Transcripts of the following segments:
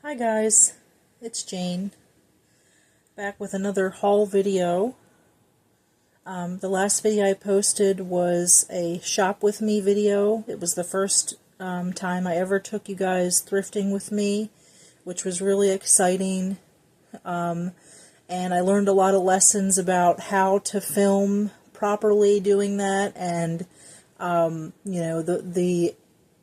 Hi guys, it's Jane, back with another haul video. The last video I posted was a shop with me video. It was the first time I ever took you guys thrifting with me, which was really exciting. And I learned a lot of lessons about how to film properly doing that, and the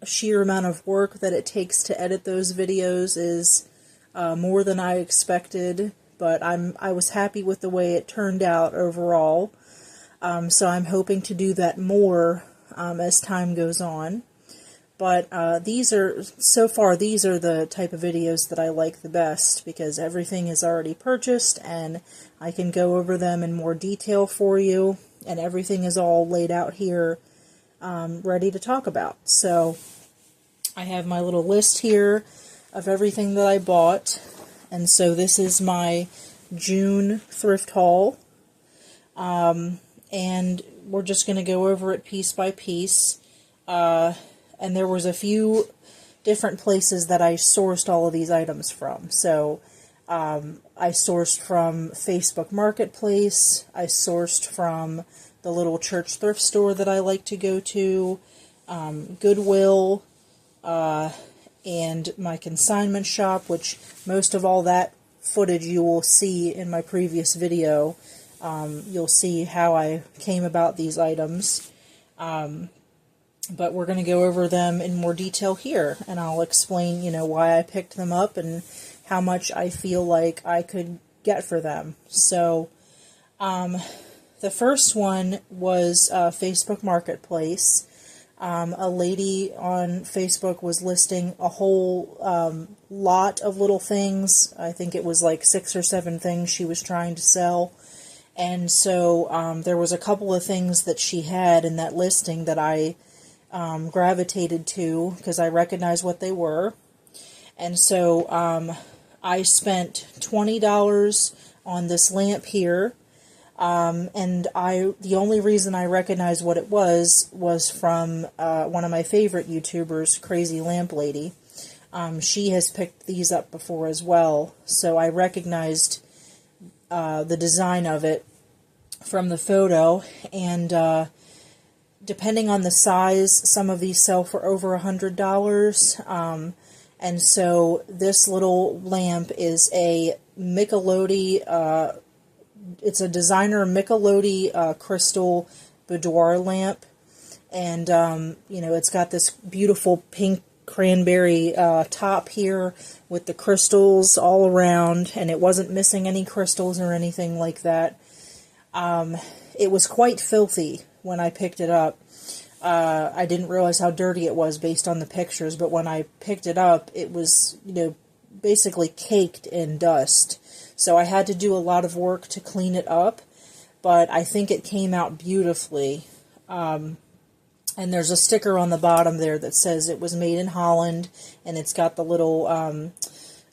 sheer amount of work that it takes to edit those videos is more than I expected, but I was happy with the way it turned out overall. So I'm hoping to do that more as time goes on. But so far these are the type of videos that I like the best, because everything is already purchased and I can go over them in more detail for you, and everything is all laid out here ready to talk about. So I have my little list here of everything that I bought, and so this is my June thrift haul, and we're just going to go over it piece by piece, and there was a few different places that I sourced all of these items from. So I sourced from Facebook Marketplace, I sourced from the little church thrift store that I like to go to, Goodwill, and my consignment shop, which most of all that footage you will see in my previous video. You'll see how I came about these items, but we're going to go over them in more detail here, and I'll explain, why I picked them up and how much I feel like I could get for them. So, the first one was Facebook Marketplace. A lady on Facebook was listing a whole lot of little things. I think it was like 6 or 7 things she was trying to sell. And so there was a couple of things that she had in that listing that I gravitated to because I recognized what they were. And so I spent $20 on this lamp here. And the only reason I recognized what it was from one of my favorite YouTubers, Crazy Lamp Lady. She has picked these up before as well, so I recognized the design of it from the photo, and depending on the size, some of these sell for over $100, and so this little lamp is a Michelodi, it's a designer Michelodi crystal boudoir lamp, and it's got this beautiful pink cranberry top here with the crystals all around, and it wasn't missing any crystals or anything like that. It was quite filthy when I picked it up. I didn't realize how dirty it was based on the pictures, but when I picked it up, it was, basically caked in dust. So I had to do a lot of work to clean it up, but I think it came out beautifully. And there's a sticker on the bottom there that says it was made in Holland, and it's got the little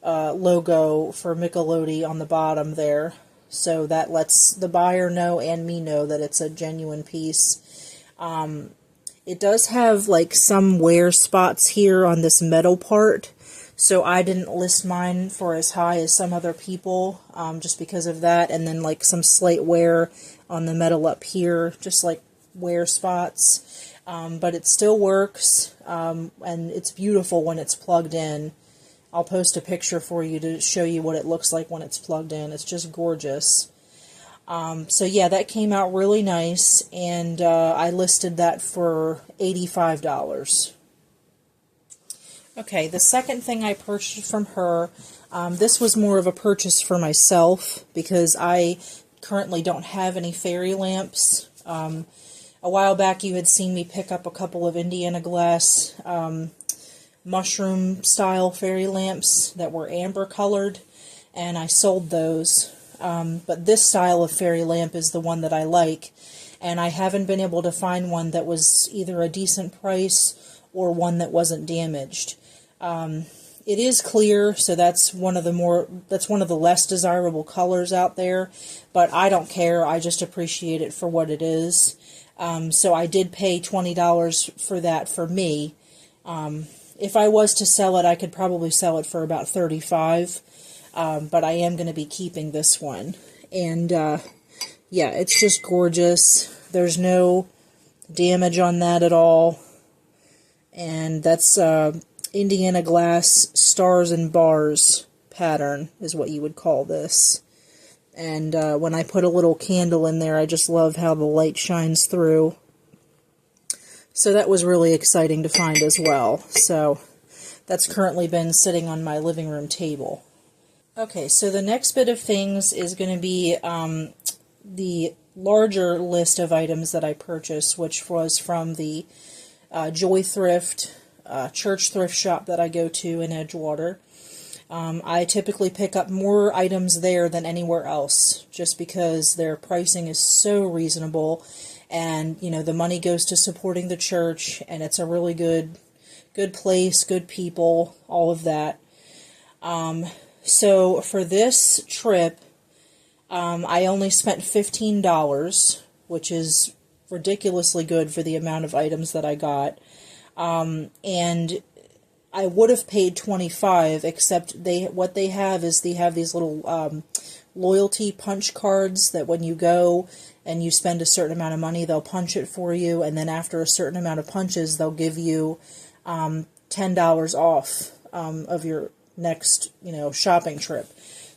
logo for Michelodi on the bottom there. So that lets the buyer know and me know that it's a genuine piece. It does have like some wear spots here on this metal part, so I didn't list mine for as high as some other people, just because of that, and then like some slight wear on the metal up here, just like wear spots, but it still works, and it's beautiful when it's plugged in. I'll post a picture for you to show you what it looks like when it's plugged in. It's just gorgeous. So yeah, that came out really nice, and I listed that for $85. Okay, the second thing I purchased from her, this was more of a purchase for myself because I currently don't have any fairy lamps. A while back you had seen me pick up a couple of Indiana glass mushroom style fairy lamps that were amber colored, and I sold those. But this style of fairy lamp is the one that I like, and I haven't been able to find one that was either a decent price or one that wasn't damaged. It is clear, so that's one of the less desirable colors out there, but I don't care. I just appreciate it for what it is. So I did pay $20 for that for me. if I was to sell it, I could probably sell it for about $35. But I am going to be keeping this one. And, yeah, it's just gorgeous. There's no damage on that at all. And that's, Indiana glass stars and bars pattern is what you would call this. And, when I put a little candle in there, I just love how the light shines through. So that was really exciting to find as well. So that's currently been sitting on my living room table. Okay, so the next bit of things is going to be the larger list of items that I purchased, which was from the Joy Thrift, church thrift shop that I go to in Edgewater. I typically pick up more items there than anywhere else, just because their pricing is so reasonable, and, you know, the money goes to supporting the church, and it's a really good place, good people, all of that. So for this trip, I only spent $15, which is ridiculously good for the amount of items that I got. And I would have paid $25, except what they have is they have these little loyalty punch cards that when you go and you spend a certain amount of money, they'll punch it for you, and then after a certain amount of punches, they'll give you $10 off of your next, you know, shopping trip.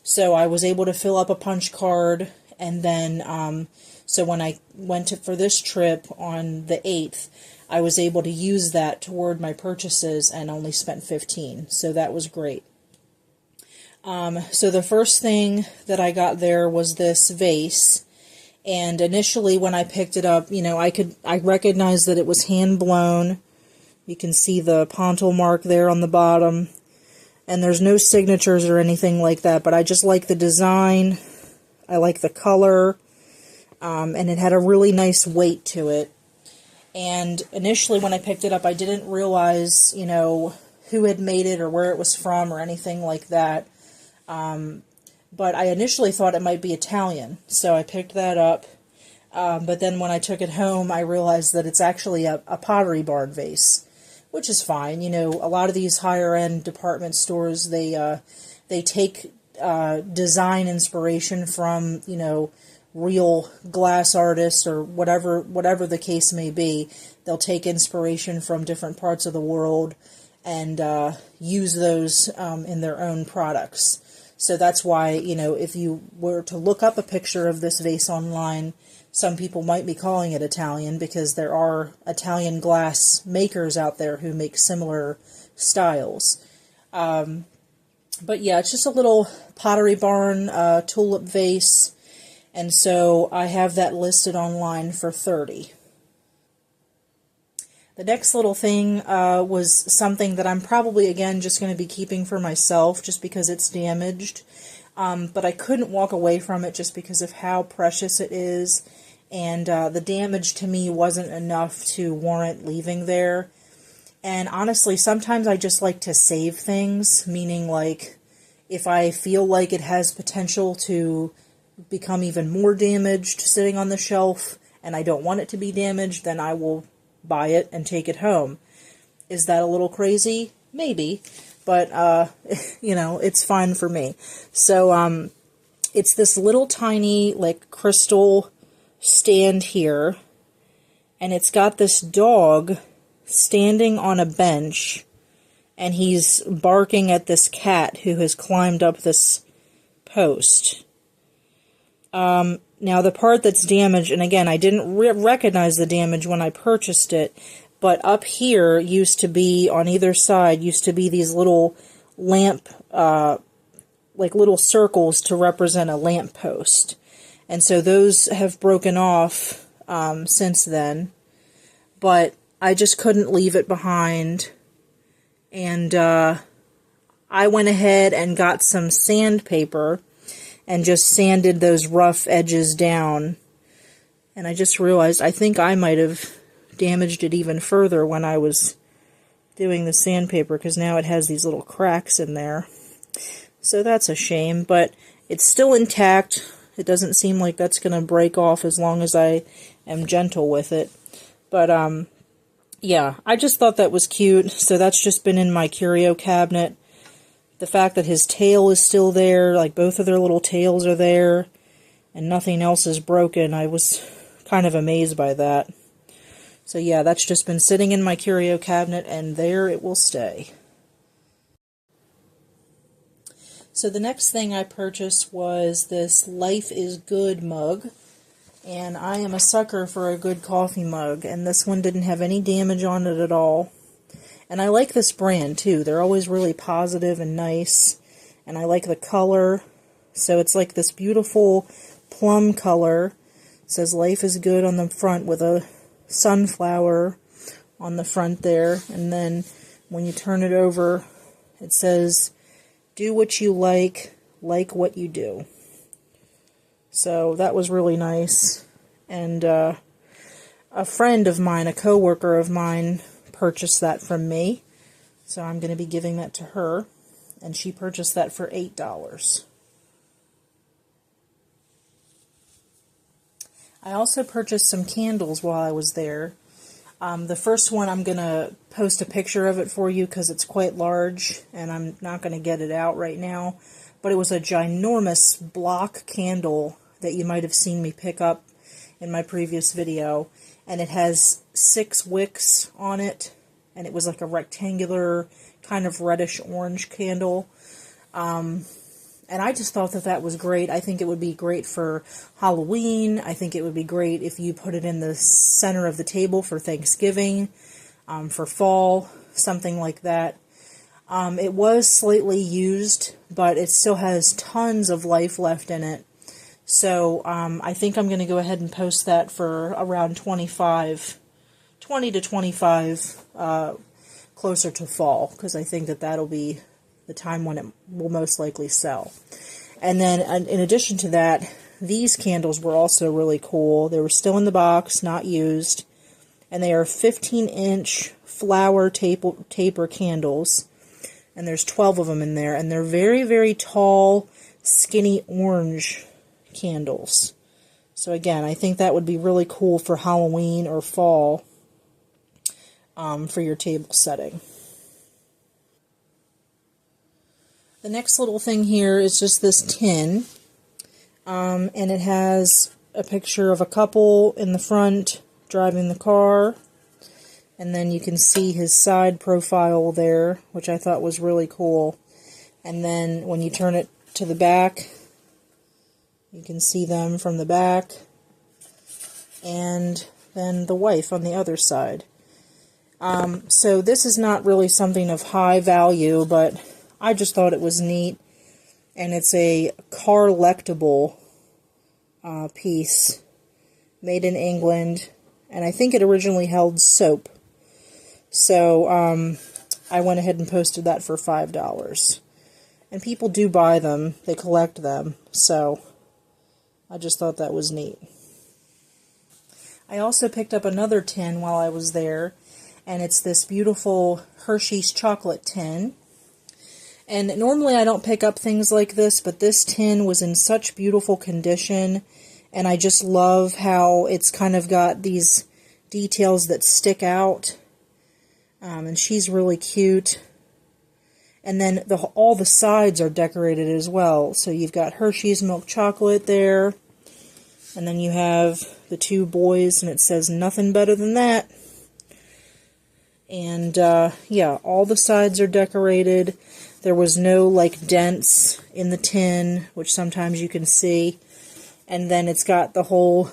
So I was able to fill up a punch card, and then so when I went for this trip on the 8th, I was able to use that toward my purchases and only spent $15. So that was great. So the first thing that I got there was this vase, and initially when I picked it up, you know, I recognized that it was hand blown. You can see the pontil mark there on the bottom. And there's no signatures or anything like that, but I just like the design. I like the color. And it had a really nice weight to it. And initially when I picked it up, I didn't realize, you know, who had made it or where it was from or anything like that. But I initially thought it might be Italian, so I picked that up. But then when I took it home, I realized that it's actually a Pottery Barn vase, which is fine. You know, a lot of these higher-end department stores, they take design inspiration from, you know, real glass artists or whatever the case may be. They'll take inspiration from different parts of the world and use those in their own products. So that's why, you know, if you were to look up a picture of this vase online, some people might be calling it Italian, because there are Italian glass makers out there who make similar styles. But yeah, it's just a little Pottery Barn tulip vase, and so I have that listed online for $30. The next little thing was something that I'm probably, again, just going to be keeping for myself just because it's damaged. But I couldn't walk away from it just because of how precious it is. And the damage to me wasn't enough to warrant leaving there. And honestly, sometimes I just like to save things, meaning like if I feel like it has potential to become even more damaged sitting on the shelf and I don't want it to be damaged, then I will buy it and take it home. Is that a little crazy? Maybe, but you know, it's fine for me. So it's this little tiny like crystal stand here, and it's got this dog standing on a bench, and he's barking at this cat who has climbed up this post. Now, the part that's damaged, and again, I didn't recognize the damage when I purchased it, but up here used to be, on either side, used to be these little lamp, like little circles to represent a lamp post. And so those have broken off since then, but I just couldn't leave it behind, and I went ahead and got some sandpaper and just sanded those rough edges down. And I just realized I think I might have damaged it even further when I was doing the sandpaper, because now it has these little cracks in there. So that's a shame, but it's still intact. It doesn't seem like that's going to break off as long as I am gentle with it. But yeah, I just thought that was cute, so that's just been in my curio cabinet. The fact that his tail is still there, like both of their little tails are there, and nothing else is broken, I was kind of amazed by that. So yeah, that's just been sitting in my curio cabinet, and there it will stay. So the next thing I purchased was this Life is Good mug. And I am a sucker for a good coffee mug, and this one didn't have any damage on it at all. And I like this brand too. They're always really positive and nice, and I like the color. So it's like this beautiful plum color. It says Life is Good on the front with a sunflower on the front there, and then when you turn it over, it says, do what you like what you do. So that was really nice. And a friend of mine, a coworker of mine, purchased that from me. So I'm going to be giving that to her. And she purchased that for $8. I also purchased some candles while I was there. The first one, I'm going to post a picture of it for you because it's quite large, and I'm not going to get it out right now. But it was a ginormous block candle that you might have seen me pick up in my previous video. And it has 6 wicks on it, and it was like a rectangular kind of reddish-orange candle. And I just thought that that was great. I think it would be great for Halloween. I think it would be great if you put it in the center of the table for Thanksgiving, for fall, something like that. It was slightly used, but it still has tons of life left in it. So I think I'm going to go ahead and post that for around 20 to 25, closer to fall, because I think that that'll be the time when it will most likely sell. And then in addition to that, these candles were also really cool. They were still in the box, not used, and they are 15-inch flower taper candles, and there's 12 of them in there, and they're very, very tall, skinny orange candles. So again, I think that would be really cool for Halloween or fall, for your table setting. The next little thing here is just this tin, and it has a picture of a couple in the front driving the car, and then you can see his side profile there, which I thought was really cool. And then when you turn it to the back, you can see them from the back, and then the wife on the other side. So this is not really something of high value, but I just thought it was neat, and it's a car-lectable piece made in England, and I think it originally held soap. So I went ahead and posted that for $5. And people do buy them, they collect them, so I just thought that was neat. I also picked up another tin while I was there, and it's this beautiful Hershey's chocolate tin. And normally I don't pick up things like this, but this tin was in such beautiful condition, and I just love how it's kind of got these details that stick out. And she's really cute. And then all the sides are decorated as well. So you've got Hershey's milk chocolate there, and then you have the 2 boys, and it says nothing better than that. And yeah, all the sides are decorated. There was no like dents in the tin, which sometimes you can see. And then it's got the whole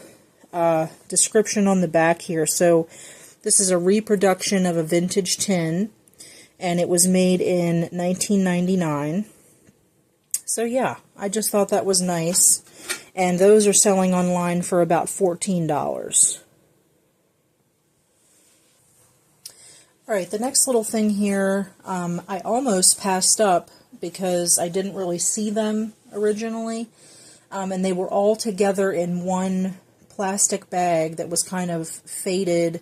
description on the back here. So this is a reproduction of a vintage tin, and it was made in 1999. So yeah, I just thought that was nice. And those are selling online for about $14. Alright, the next little thing here, I almost passed up because I didn't really see them originally. And they were all together in one plastic bag that was kind of faded,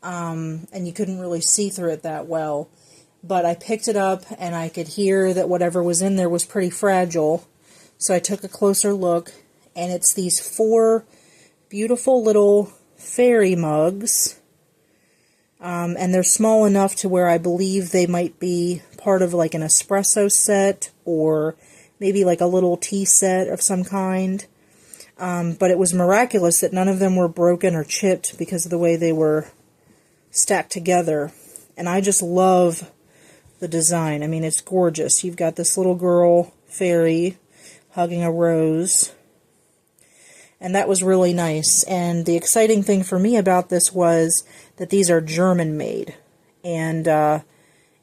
and you couldn't really see through it that well. But I picked it up, and I could hear that whatever was in there was pretty fragile. So I took a closer look, and it's these 4 beautiful little fairy mugs. And they're small enough to where I believe they might be part of like an espresso set or maybe like a little tea set of some kind. But it was miraculous that none of them were broken or chipped because of the way they were stacked together. And I just love the design. I mean, it's gorgeous. You've got this little girl fairy hugging a rose. And that was really nice. And the exciting thing for me about this was that these are German made. And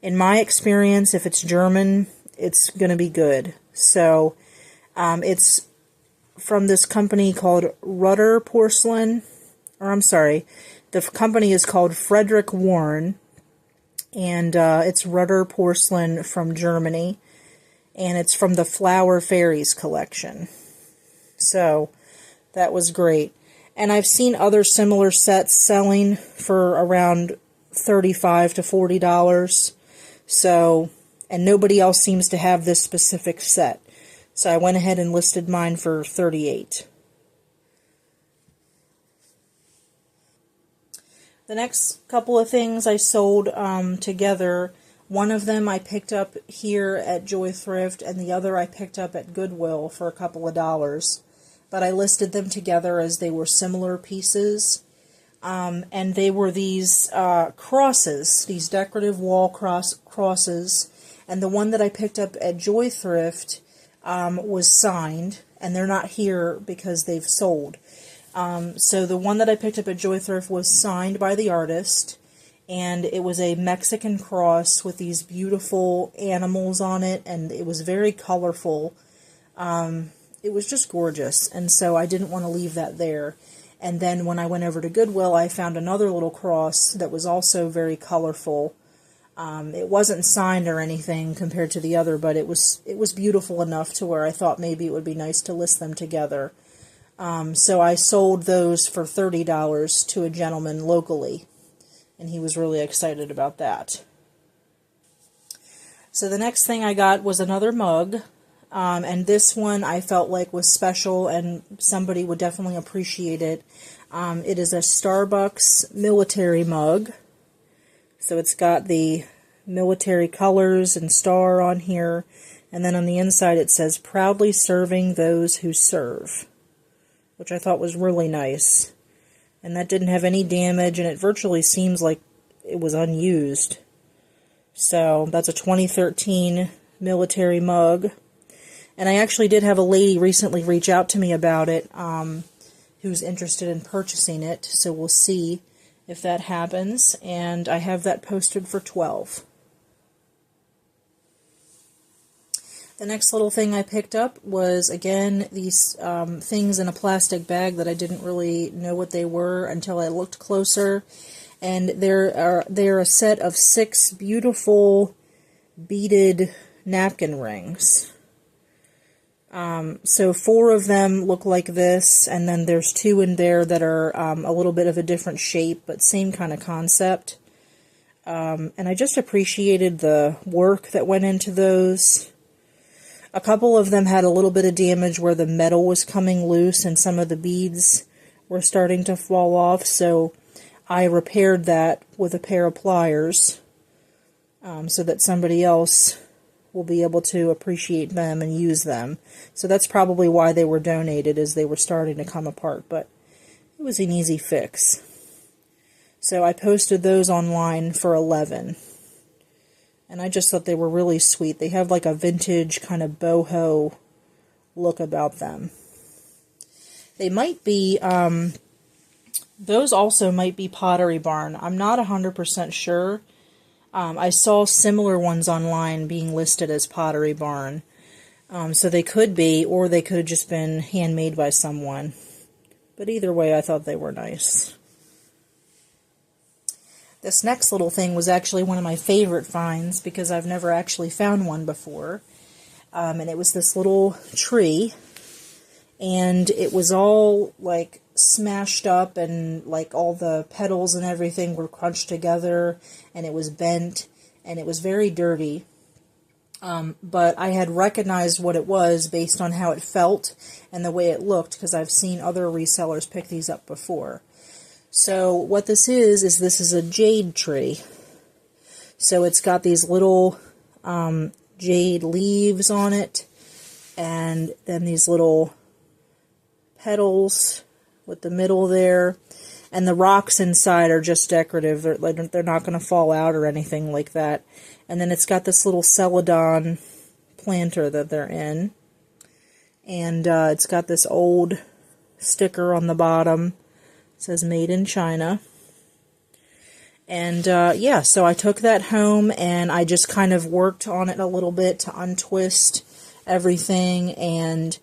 in my experience, if it's German, it's going to be good. So it's from this company called Rutter Porcelain. Or I'm sorry, the company is called Frederick Warren. And it's Rutter Porcelain from Germany. And it's from the Flower Fairies collection. So that was great. And I've seen other similar sets selling for around $35 to $40. So, and nobody else seems to have this specific set. So I went ahead and listed mine for $38. The next couple of things I sold together, one of them I picked up here at Joy Thrift, and the other I picked up at Goodwill for a couple of dollars. But I listed them together as they were similar pieces. And they were these crosses, these decorative wall crosses. And the one that I picked up at Joy Thrift was signed, and they're not here because they've sold. So the one that I picked up at Joy Thrift was signed by the artist, and it was a Mexican cross with these beautiful animals on it, and it was very colorful. It was just gorgeous, and so I didn't want to leave that there. And then when I went over to Goodwill, I found another little cross that was also very colorful. It wasn't signed or anything compared to the other, but it was beautiful enough to where I thought maybe it would be nice to list them together. So I sold those for $30 to a gentleman locally, and he was really excited about that. So the next thing I got was another mug, and this one I felt like was special and somebody would definitely appreciate it. It is a Starbucks military mug, so it's got the military colors and star on here, and then on the inside it says, "Proudly serving those who serve," which I thought was really nice. And that didn't have any damage, and it virtually seems like it was unused. So that's a 2013 military mug. And I actually did have a lady recently reach out to me about it, who's interested in purchasing it. So we'll see if that happens. And I have that posted for $12. The next little thing I picked up was, again, these things in a plastic bag that I didn't really know what they were until I looked closer. And they're a set of 6 beautiful beaded napkin rings. So 4 of them look like this, and then there's 2 in there that are a little bit of a different shape, but same kind of concept. And I just appreciated the work that went into those. A couple of them had a little bit of damage where the metal was coming loose and some of the beads were starting to fall off, so I repaired that with a pair of pliers so that somebody else will be able to appreciate them and use them. So that's probably why they were donated, as they were starting to come apart, but it was an easy fix. So I posted those online for $11. And I just thought they were really sweet. They have like a vintage kind of boho look about them. They might be, those also might be Pottery Barn. I'm not 100% sure. I saw similar ones online being listed as Pottery Barn. So they could be, or they could have just been handmade by someone. But either way, I thought they were nice. This next little thing was actually one of my favorite finds because I've never actually found one before. And it was this little tree, and it was all like smashed up, and like all the petals and everything were crunched together, and it was bent, and it was very dirty. But I had recognized what it was based on how it felt and the way it looked, because I've seen other resellers pick these up before. So what this is this is a jade tree. So it's got these little jade leaves on it, and then these little petals with the middle there, and the rocks inside are just decorative. They're not going to fall out or anything like that. And then it's got this little celadon planter that they're in, and it's got this old sticker on the bottom. It says made in China. And yeah, so I took that home and I just kind of worked on it a little bit to untwist everything, and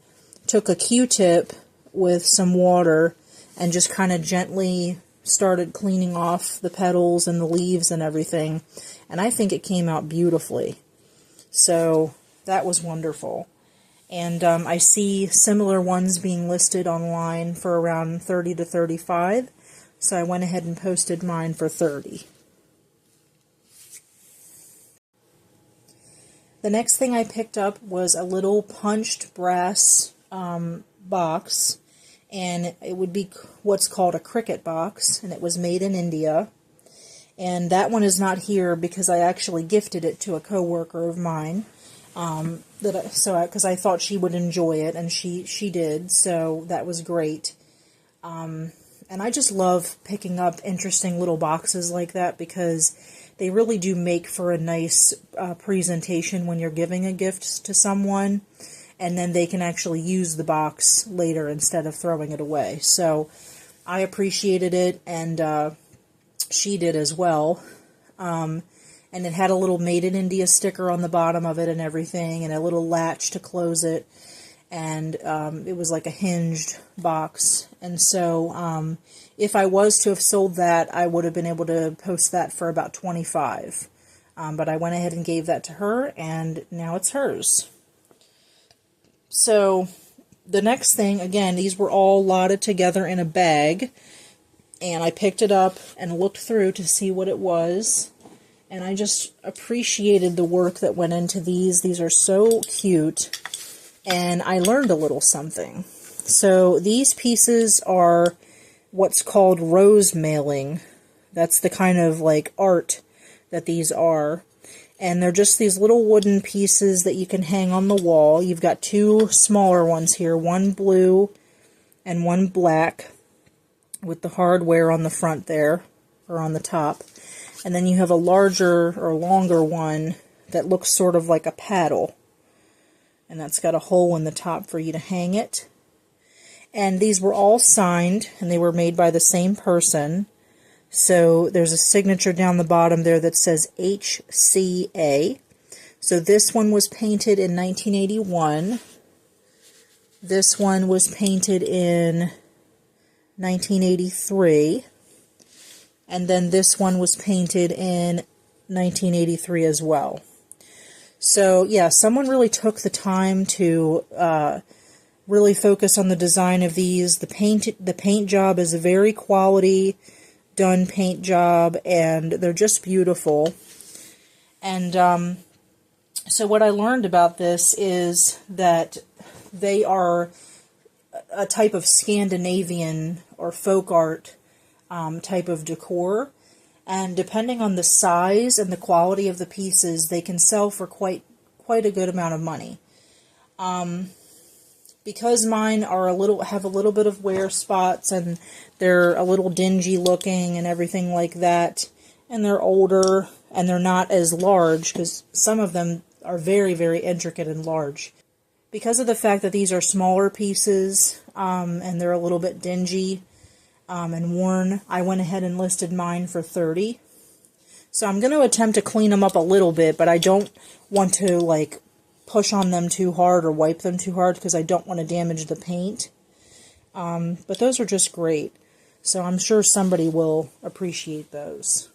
took a Q-tip with some water and just kind of gently started cleaning off the petals and the leaves and everything. And I think it came out beautifully. So that was wonderful. And I see similar ones being listed online for around $30 to $35. So I went ahead and posted mine for $30. The next thing I picked up was a little punched brass box, and it would be what's called a cricket box, and it was made in India. And that one is not here because I actually gifted it to a coworker of mine, because I thought she would enjoy it, and she did, so that was great. And I just love picking up interesting little boxes like that because they really do make for a nice presentation when you're giving a gift to someone, and then they can actually use the box later instead of throwing it away. So I appreciated it, and she did as well. And it had a little Made in India sticker on the bottom of it and everything, and a little latch to close it. And it was like a hinged box. And so if I was to have sold that, I would have been able to post that for about $25. But I went ahead and gave that to her, and now it's hers. So the next thing, again, these were all lotted together in a bag. And I picked it up and looked through to see what it was. And I just appreciated the work that went into these. These are so cute. And I learned a little something. So these pieces are what's called rose mailing. That's the kind of like art that these are. And they're just these little wooden pieces that you can hang on the wall. You've got two smaller ones here, one blue and one black, with the hardware on the front there, or on the top. And then you have a larger or longer one that looks sort of like a paddle. And that's got a hole in the top for you to hang it. And these were all signed, and they were made by the same person. So there's a signature down the bottom there that says HCA. So this one was painted in 1981. This one was painted in 1983. And then this one was painted in 1983 as well. So, yeah, someone really took the time to really focus on the design of these. The paint job is a very quality done paint job, and they're just beautiful. And so what I learned about this is that they are a type of Scandinavian or folk art type of decor. And depending on the size and the quality of the pieces, they can sell for quite a good amount of money. Because mine are have a little bit of wear spots, and they're a little dingy looking and everything like that, and they're older, and they're not as large, because some of them are very, very intricate and large. Because of the fact that these are smaller pieces, and they're a little bit dingy, and worn, I went ahead and listed mine for $30. So I'm going to attempt to clean them up a little bit, but I don't want to like push on them too hard or wipe them too hard because I don't want to damage the paint. But those are just great. So I'm sure somebody will appreciate those.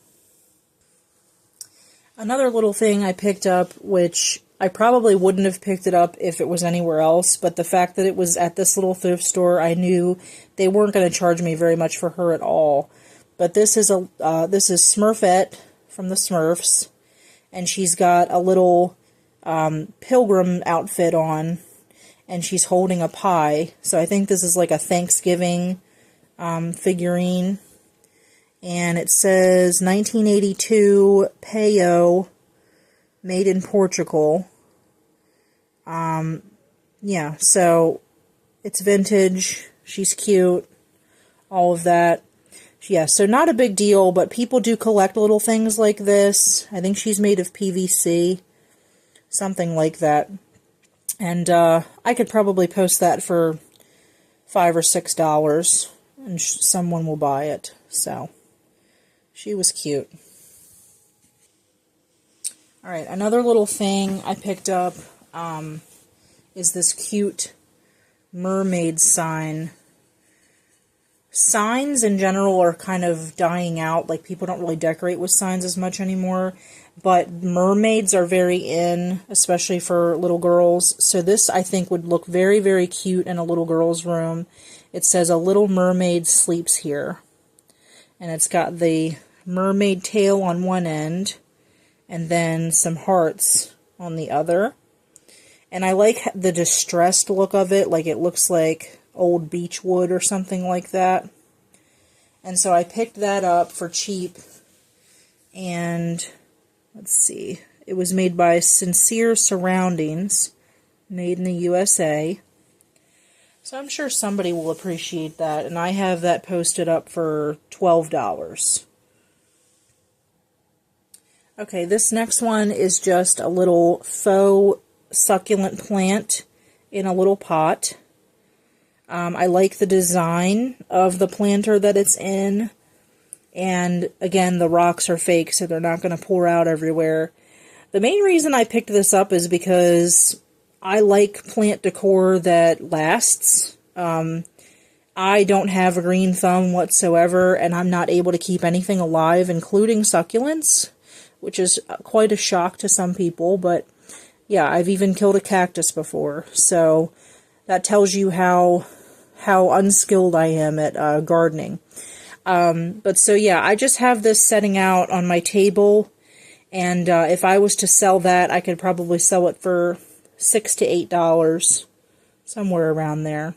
Another little thing I picked up, which I probably wouldn't have picked it up if it was anywhere else, but the fact that it was at this little thrift store, I knew they weren't going to charge me very much for her at all. But this is Smurfette from the Smurfs, and she's got a little pilgrim outfit on, and she's holding a pie. So I think this is like a Thanksgiving figurine. and it says 1982 Peyo, made in Portugal. Yeah, so it's vintage, she's cute, all of that. Yeah, so not a big deal, but people do collect little things like this. I think she's made of PVC, something like that. And I could probably post that for $5 or $6, and someone will buy it. So, she was cute. Alright, another little thing I picked up is this cute mermaid sign. Signs in general are kind of dying out. Like, people don't really decorate with signs as much anymore. But mermaids are very in, especially for little girls. So this, I think, would look very, very cute in a little girl's room. It says, "A little mermaid sleeps here." And it's got the mermaid tail on one end, and then some hearts on the other. And I like the distressed look of it. Like, it looks like old beech wood or something like that. And so I picked that up for cheap. And let's see, it was made by Sincere Surroundings, made in the USA. So I'm sure somebody will appreciate that. And I have that posted up for $12. Okay, this next one is just a little faux succulent plant in a little pot. I like the design of the planter that it's in. And again, the rocks are fake, so they're not going to pour out everywhere. The main reason I picked this up is because I like plant decor that lasts. I don't have a green thumb whatsoever, and I'm not able to keep anything alive, including succulents, which is quite a shock to some people. But yeah, I've even killed a cactus before, so that tells you how unskilled I am at gardening. But so yeah, I just have this setting out on my table, and if I was to sell that, I could probably sell it for $6 to $8, somewhere around there.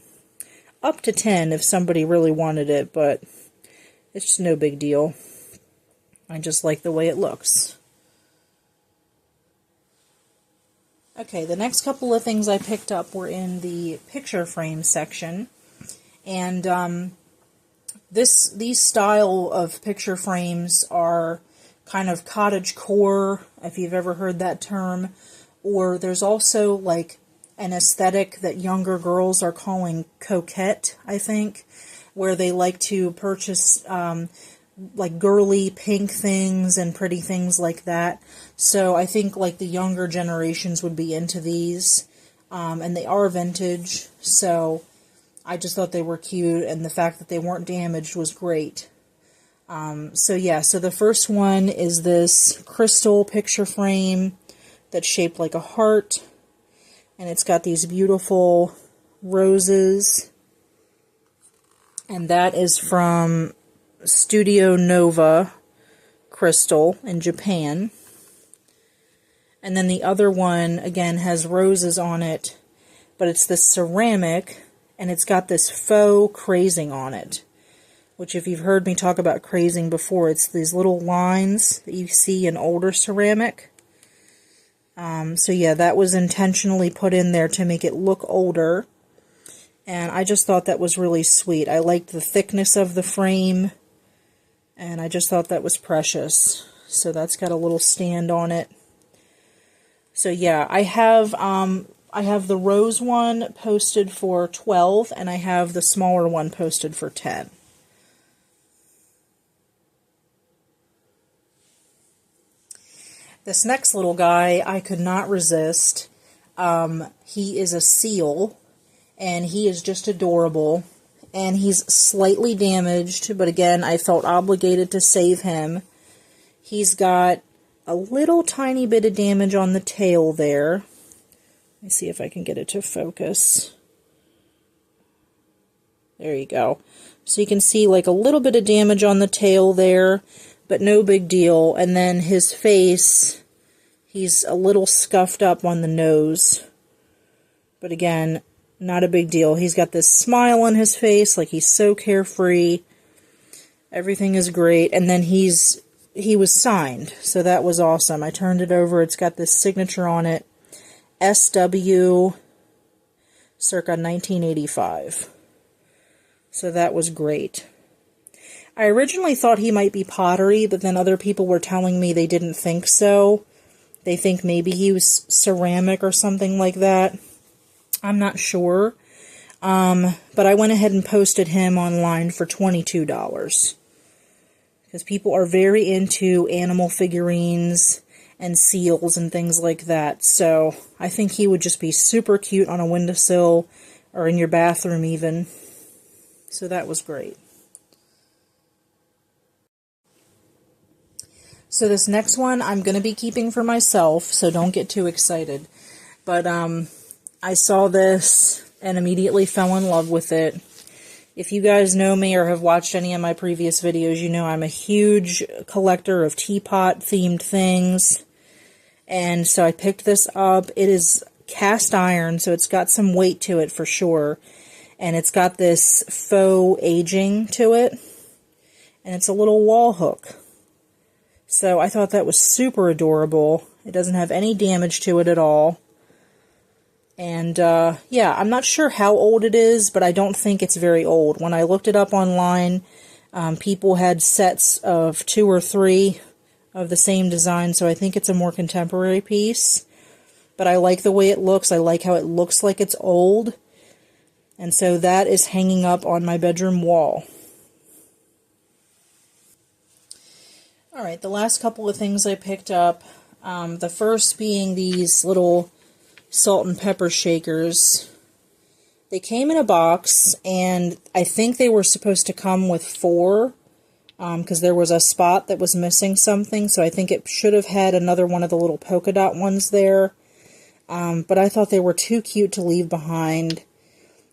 Up to $10 if somebody really wanted it, but it's just no big deal. I just like the way it looks. Okay, the next couple of things I picked up were in the picture frame section, and these style of picture frames are kind of cottagecore, if you've ever heard that term, or there's also like an aesthetic that younger girls are calling coquette, I think, where they like to purchase like girly pink things and pretty things like that. So I think like the younger generations would be into these, and they are vintage, so I just thought they were cute, and the fact that they weren't damaged was great. So yeah, so the first one is this crystal picture frame that's shaped like a heart, and it's got these beautiful roses, and that is from Studio Nova Crystal in Japan. And then the other one, again, has roses on it, but it's this ceramic, and it's got this faux crazing on it, which if you've heard me talk about crazing before, it's these little lines that you see in older ceramic. So yeah, that was intentionally put in there to make it look older, and I just thought that was really sweet. I liked the thickness of the frame, and I just thought that was precious. So that's got a little stand on it. So yeah, I have the rose one posted for $12, and I have the smaller one posted for $10. This next little guy, I could not resist. He is a seal, and he is just adorable, and he's slightly damaged, but again, I felt obligated to save him. He's got a little tiny bit of damage on the tail there. Let me see if I can get it to focus. There you go. So you can see like a little bit of damage on the tail there, but no big deal. And then his face, he's a little scuffed up on the nose. But again, not a big deal. He's got this smile on his face, like he's so carefree. Everything is great. And then he was signed, so that was awesome. I turned it over. It's got this signature on it, SW circa 1985. So that was great. I originally thought he might be pottery, but then other people were telling me they didn't think so. They think maybe he was ceramic or something like that. I'm not sure. But I went ahead and posted him online for $22. Because people are very into animal figurines and seals and things like that. So I think he would just be super cute on a windowsill or in your bathroom even. So that was great. So this next one I'm going to be keeping for myself, so don't get too excited. But I saw this and immediately fell in love with it. If you guys know me or have watched any of my previous videos, you know I'm a huge collector of teapot-themed things. And so I picked this up. It is cast iron, so it's got some weight to it for sure. And it's got this faux aging to it. And it's a little wall hook. So I thought that was super adorable. It doesn't have any damage to it at all. And, yeah, I'm not sure how old it is, but I don't think it's very old. When I looked it up online, people had sets of 2 or 3 of the same design, so I think it's a more contemporary piece. But I like the way it looks. I like how it looks like it's old. And so that is hanging up on my bedroom wall. Alright, the last couple of things I picked up, the first being these little salt and pepper shakers. They came in a box, and I think they were supposed to come with 4, because there was a spot that was missing something, so I think it should have had another one of the little polka dot ones there. But I thought they were too cute to leave behind,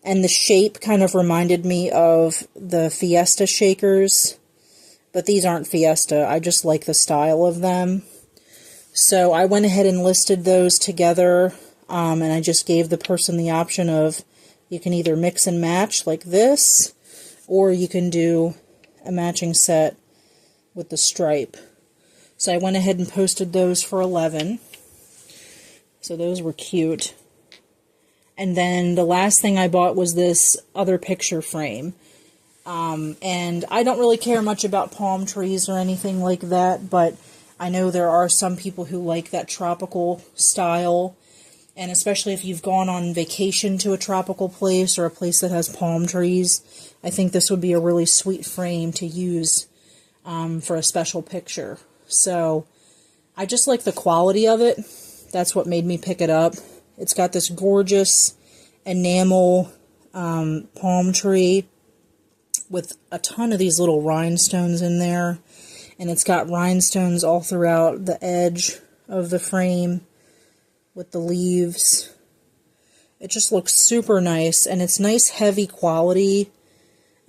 and the shape kind of reminded me of the Fiesta shakers, but these aren't Fiesta. I just like the style of them. So I went ahead and listed those together. And I just gave the person the option of, you can either mix and match like this, or you can do a matching set with the stripe. So I went ahead and posted those for $11. So those were cute. And then the last thing I bought was this other picture frame. And I don't really care much about palm trees or anything like that, but I know there are some people who like that tropical style. And especially if you've gone on vacation to a tropical place or a place that has palm trees, I think this would be a really sweet frame to use for a special picture. So I just like the quality of it. That's what made me pick it up. It's got this gorgeous enamel palm tree with a ton of these little rhinestones in there. And it's got rhinestones all throughout the edge of the frame with the leaves. It just looks super nice, and it's nice heavy quality,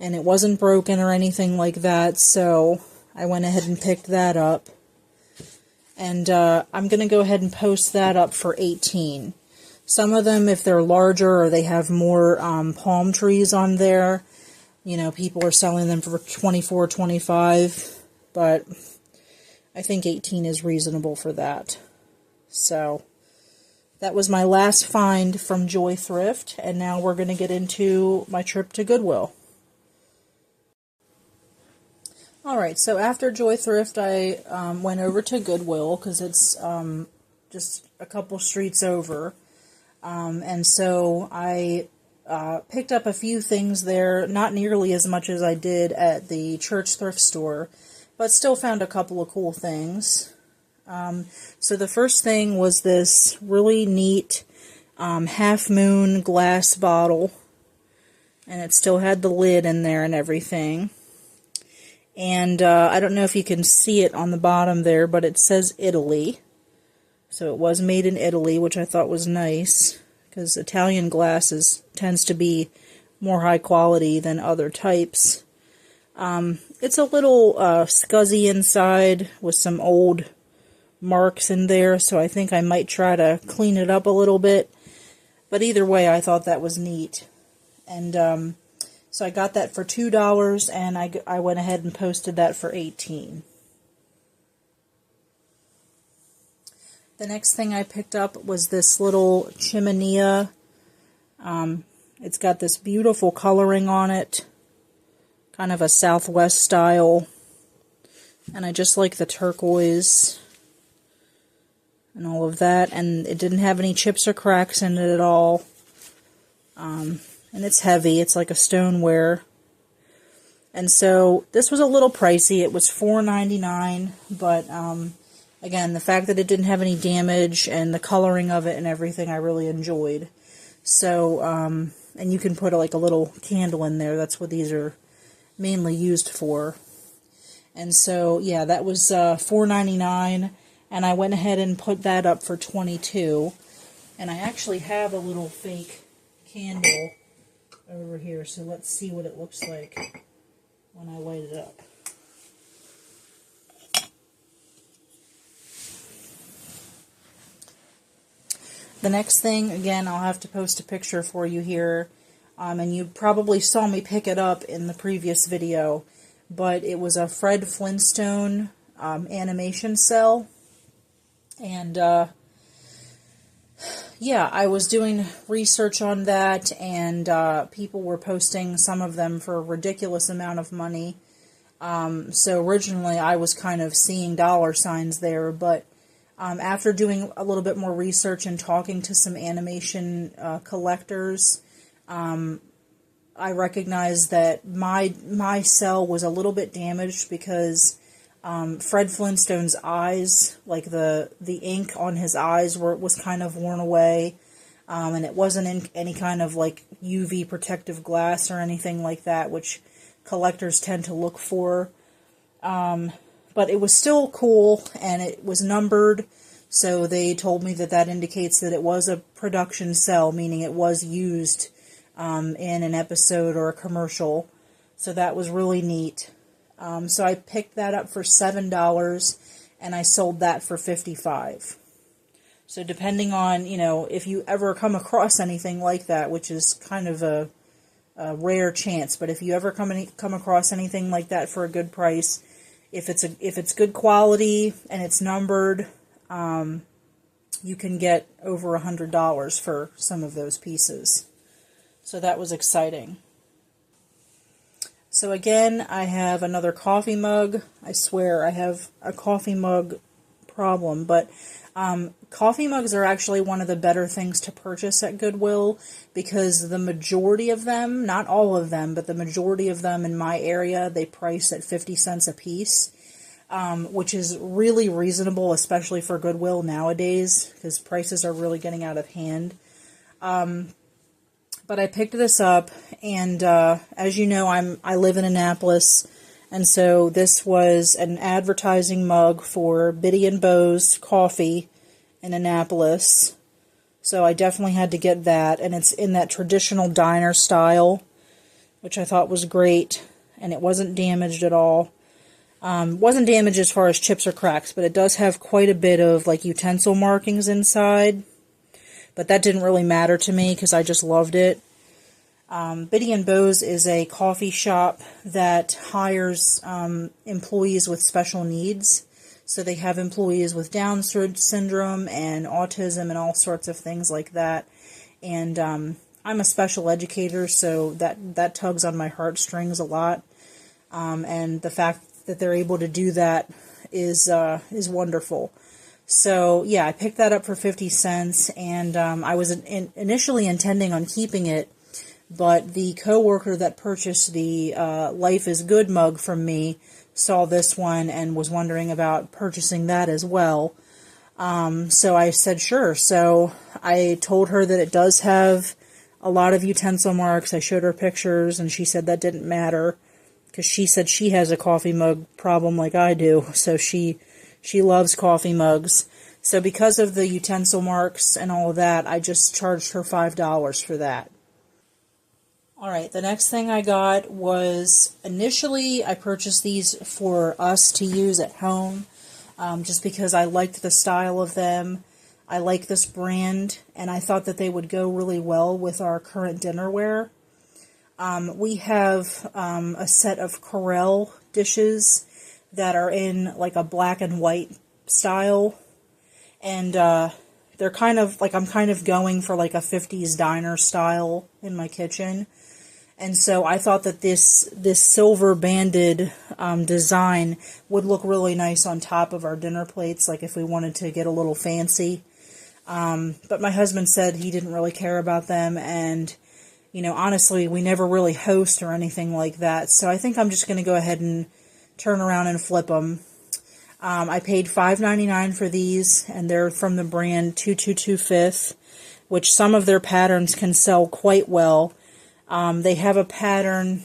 and it wasn't broken or anything like that, so I went ahead and picked that up. And I'm going to go ahead and post that up for $18. Some of them, if they're larger or they have more palm trees on there, you know, people are selling them for $24, $25, but I think $18 is reasonable for that. So that was my last find from Joy Thrift, and now we're going to get into my trip to Goodwill. Alright, so after Joy Thrift, I went over to Goodwill, because it's just a couple streets over. And so I picked up a few things there, not nearly as much as I did at the church thrift store, but still found a couple of cool things. So the first thing was this really neat Half Moon glass bottle, and it still had the lid in there and everything. And I don't know if you can see it on the bottom there, but it says Italy. So it was made in Italy, which I thought was nice, because Italian glass tends to be more high quality than other types. It's a little scuzzy inside with some old marks in there, so I think I might try to clean it up a little bit. But either way, I thought that was neat. And So I got that for $2, and I went ahead and posted that for $18. The next thing I picked up was this little chimenea. It's got this beautiful coloring on it, kind of a Southwest style, and I just like the turquoise and all of that, and it didn't have any chips or cracks in it at all. And it's heavy. It's like a stoneware. And so this was a little pricey. It was $4.99, but again, the fact that it didn't have any damage and the coloring of it and everything I really enjoyed. So, and you can put like a little candle in there. That's what these are mainly used for. And so, yeah, that was $4.99, and I went ahead and put that up for $22. And I actually have a little fake candle over here, so let's see what it looks like when I light it up. The next thing, again, I'll have to post a picture for you here, and you probably saw me pick it up in the previous video, but it was a Fred Flintstone animation cell, and yeah, I was doing research on that, and people were posting some of them for a ridiculous amount of money. So originally I was kind of seeing dollar signs there, but after doing a little bit more research and talking to some animation collectors, I recognized that my cell was a little bit damaged because Fred Flintstone's eyes, like the ink on his eyes was kind of worn away, and it wasn't in any kind of like UV protective glass or anything like that, which collectors tend to look for. But it was still cool, and it was numbered, so they told me that indicates that it was a production cell, meaning it was used in an episode or a commercial. So that was really neat. So I picked that up for $7, and I sold that for $55. So depending on, if you ever come across anything like that, which is kind of a rare chance, but if you ever come across anything like that for a good price, if it's good quality and it's numbered, you can get over $100 for some of those pieces. So that was exciting. So again, I have another coffee mug. I swear I have a coffee mug problem, but coffee mugs are actually one of the better things to purchase at Goodwill, because the majority of them, not all of them, but the majority of them in my area, they price at 50 cents a piece, which is really reasonable, especially for Goodwill nowadays, because prices are really getting out of hand. But I picked this up, and as you know, I live in Annapolis, and so this was an advertising mug for Biddy and Beau's Coffee in Annapolis. So I definitely had to get that, and it's in that traditional diner style, which I thought was great, and it wasn't damaged at all. Wasn't damaged as far as chips or cracks, but it does have quite a bit of like utensil markings inside. But that didn't really matter to me because I just loved it. Biddy and Beau's is a coffee shop that hires employees with special needs. So they have employees with Down syndrome and autism and all sorts of things like that. And I'm a special educator, so that tugs on my heartstrings a lot. And the fact that they're able to do that is wonderful. So, yeah, I picked that up for 50 cents, and I was initially intending on keeping it, but the coworker that purchased the Life is Good mug from me saw this one and was wondering about purchasing that as well. So I said sure. So I told her that it does have a lot of utensil marks. I showed her pictures, and she said that didn't matter, because she said she has a coffee mug problem like I do, so she loves coffee mugs. So because of the utensil marks and all of that, I just charged her $5 for that. Alright, the next thing I got was, initially I purchased these for us to use at home, just because I liked the style of them. I like this brand, and I thought that they would go really well with our current dinnerware. We have a set of Corelle dishes that are in like a black and white style, and they're kind of like, I'm kind of going for like a 50s diner style in my kitchen. And so I thought that this silver banded design would look really nice on top of our dinner plates, like if we wanted to get a little fancy. But my husband said he didn't really care about them, and you know, honestly, we never really host or anything like that, so I think I'm just going to go ahead and turn around and flip them. I paid $5.99 for these, and they're from the brand 2225th, which some of their patterns can sell quite well. They have a pattern,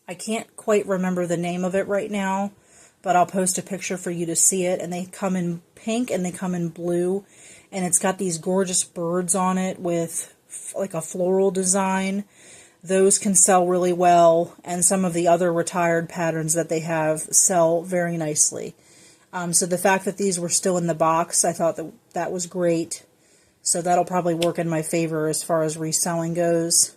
I can't quite remember the name of it right now, but I'll post a picture for you to see it, and they come in pink and they come in blue, and it's got these gorgeous birds on it with like a floral design. Those can sell really well, and some of the other retired patterns that they have sell very nicely. So the fact that these were still in the box, I thought that was great. So that'll probably work in my favor as far as reselling goes.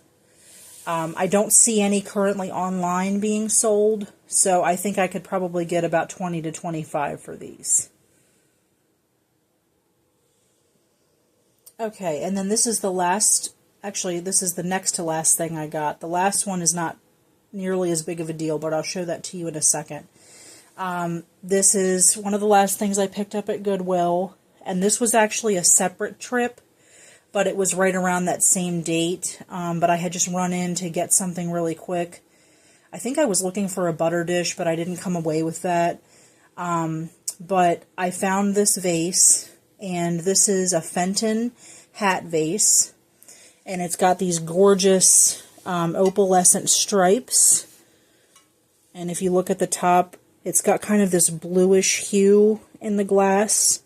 I don't see any currently online being sold, so I think I could probably get about 20 to 25 for these. Okay, and then this is the last, actually this is the next to last thing I got. The last one is not nearly as big of a deal, but I'll show that to you in a second. This is one of the last things I picked up at Goodwill, and this was actually a separate trip, but it was right around that same date, but I had just run in to get something really quick. I think I was looking for a butter dish, but I didn't come away with that. But I found this vase, and this is a Fenton hat vase, and it's got these gorgeous opalescent stripes, and if you look at the top, it's got kind of this bluish hue in the glass,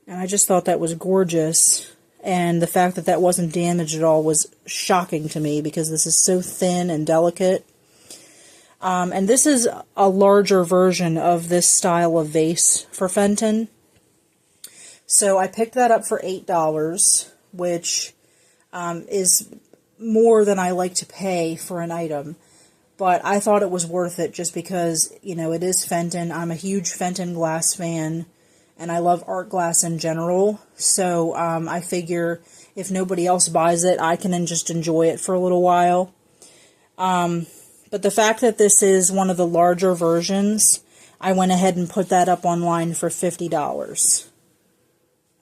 and I just thought that was gorgeous. And the fact that that wasn't damaged at all was shocking to me, because this is so thin and delicate. And this is a larger version of this style of vase for Fenton. So I picked that up for $8, which is more than I like to pay for an item. But I thought it was worth it just because, you know, it is Fenton. I'm a huge Fenton glass fan, and I love art glass in general, so I figure if nobody else buys it, I can then just enjoy it for a little while. But the fact that this is one of the larger versions, I went ahead and put that up online for $50.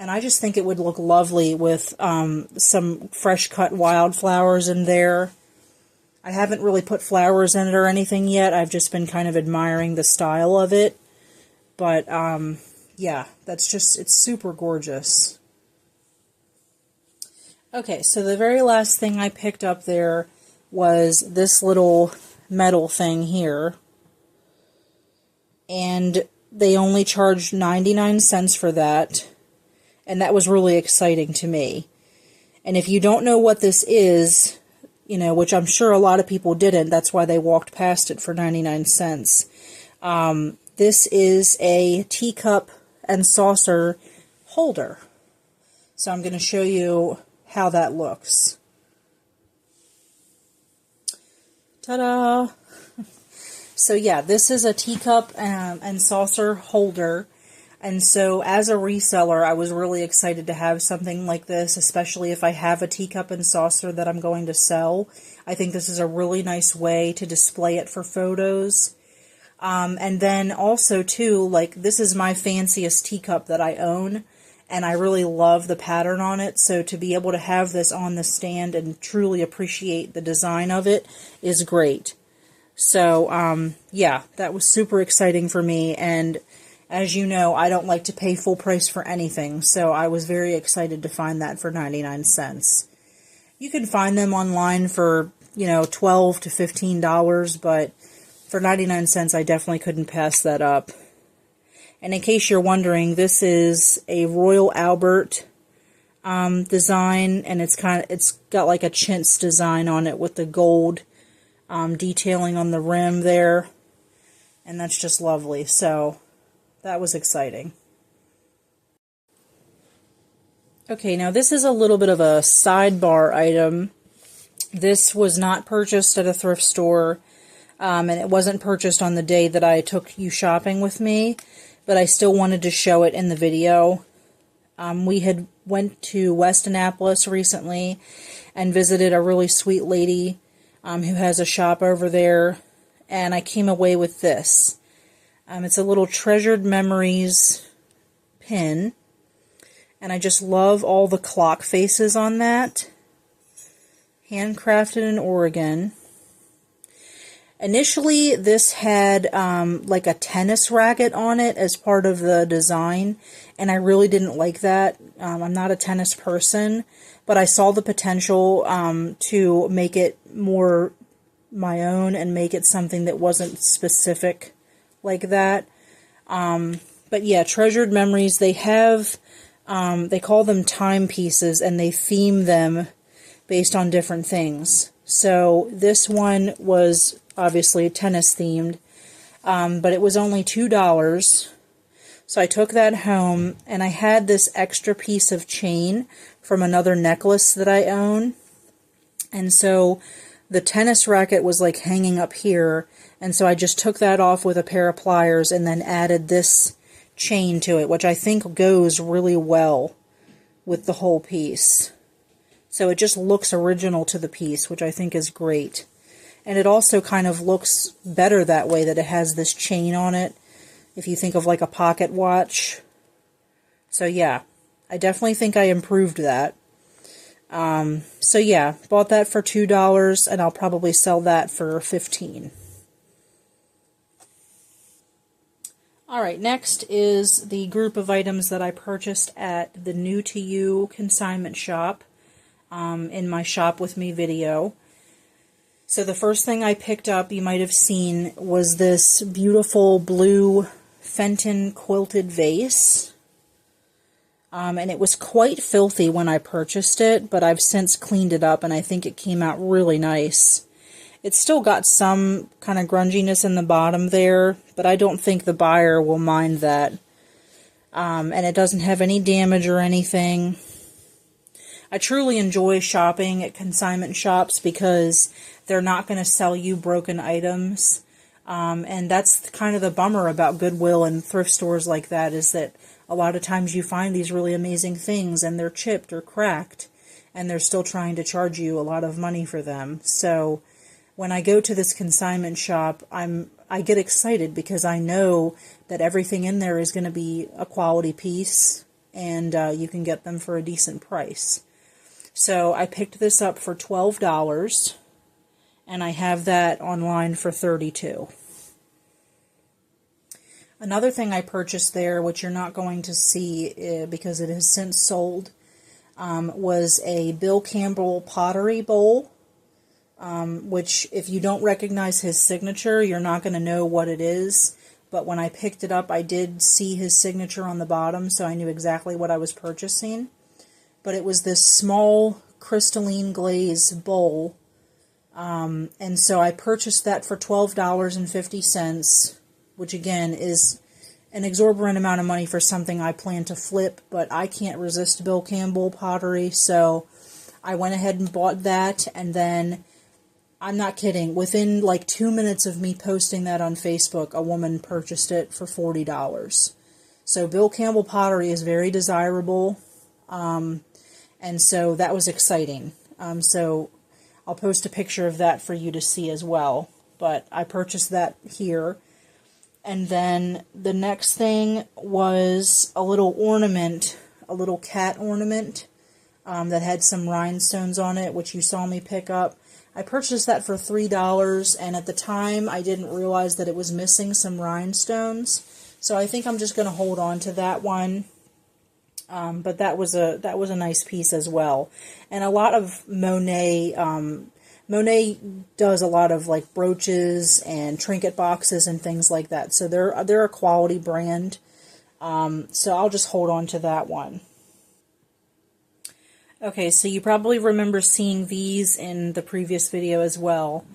And I just think it would look lovely with some fresh cut wildflowers in there. I haven't really put flowers in it or anything yet. I've just been kind of admiring the style of it. But, yeah, that's just, it's super gorgeous. Okay, so the very last thing I picked up there was this little metal thing here. And they only charged 99 cents for that. And that was really exciting to me. And if you don't know what this is, you know, which I'm sure a lot of people didn't, that's why they walked past it for 99 cents. This is a teacup and saucer holder. So I'm going to show you how that looks. Ta-da! So yeah, this is a teacup and saucer holder. And so as a reseller, I was really excited to have something like this, especially if I have a teacup and saucer that I'm going to sell. I think this is a really nice way to display it for photos. And then also, too, like, this is my fanciest teacup that I own, and I really love the pattern on it. So to be able to have this on the stand and truly appreciate the design of it is great. So, yeah, that was super exciting for me, and as you know, I don't like to pay full price for anything, so I was very excited to find that for 99 cents. You can find them online for, you know, $12 to $15, but for 99 cents, I definitely couldn't pass that up. And in case you're wondering, this is a Royal Albert design, and it's got like a chintz design on it with the gold detailing on the rim there, and that's just lovely. So that was exciting. Okay, now this is a little bit of a sidebar item. This was not purchased at a thrift store, and it wasn't purchased on the day that I took you shopping with me, but I still wanted to show it in the video. We had went to West Annapolis recently and visited a really sweet lady who has a shop over there, and I came away with this. It's a little Treasured Memories pin, and I just love all the clock faces on that. Handcrafted in Oregon. Initially, this had like a tennis racket on it as part of the design, and I really didn't like that. I'm not a tennis person, but I saw the potential to make it more my own and make it something that wasn't specific like that. But yeah, Treasured Memories, they have, they call them timepieces, and they theme them based on different things. So this one was obviously tennis themed, but it was only $2. So I took that home, and I had this extra piece of chain from another necklace that I own. And so the tennis racket was like hanging up here, and so I just took that off with a pair of pliers and then added this chain to it, which I think goes really well with the whole piece. So it just looks original to the piece, which I think is great. And it also kind of looks better that way, that it has this chain on it, if you think of like a pocket watch. So yeah, I definitely think I improved that. So yeah, bought that for $2, and I'll probably sell that for $15. Alright, next is the group of items that I purchased at the New to You consignment shop. In my Shop With Me video. So the first thing I picked up, you might have seen, was this beautiful blue Fenton quilted vase. And it was quite filthy when I purchased it, but I've since cleaned it up, and I think it came out really nice. It's still got some kind of grunginess in the bottom there, but I don't think the buyer will mind that. And it doesn't have any damage or anything. I truly enjoy shopping at consignment shops because they're not going to sell you broken items. And that's kind of the bummer about Goodwill and thrift stores like that, is that a lot of times you find these really amazing things and they're chipped or cracked, and they're still trying to charge you a lot of money for them. So when I go to this consignment shop, I get excited because I know that everything in there is going to be a quality piece, and you can get them for a decent price. So I picked this up for $12, and I have that online for $32. Another thing I purchased there, which you're not going to see because it has since sold, was a Bill Campbell pottery bowl, which if you don't recognize his signature, you're not going to know what it is. But when I picked it up, I did see his signature on the bottom, so I knew exactly what I was purchasing. But it was this small crystalline glaze bowl, and so I purchased that for $12.50, which again is an exorbitant amount of money for something I plan to flip, but I can't resist Bill Campbell pottery, so I went ahead and bought that. And then, I'm not kidding, within like 2 minutes of me posting that on Facebook, a woman purchased it for $40. So Bill Campbell pottery is very desirable, and so that was exciting. So I'll post a picture of that for you to see as well. But I purchased that here. And then the next thing was a little ornament, a little cat ornament that had some rhinestones on it, which you saw me pick up. I purchased that for $3, and at the time I didn't realize that it was missing some rhinestones. So I think I'm just going to hold on to that one. But that was a nice piece as well. And a lot of Monet, Monet does a lot of like brooches and trinket boxes and things like that. So they're a quality brand. So I'll just hold on to that one. Okay, so you probably remember seeing these in the previous video as well.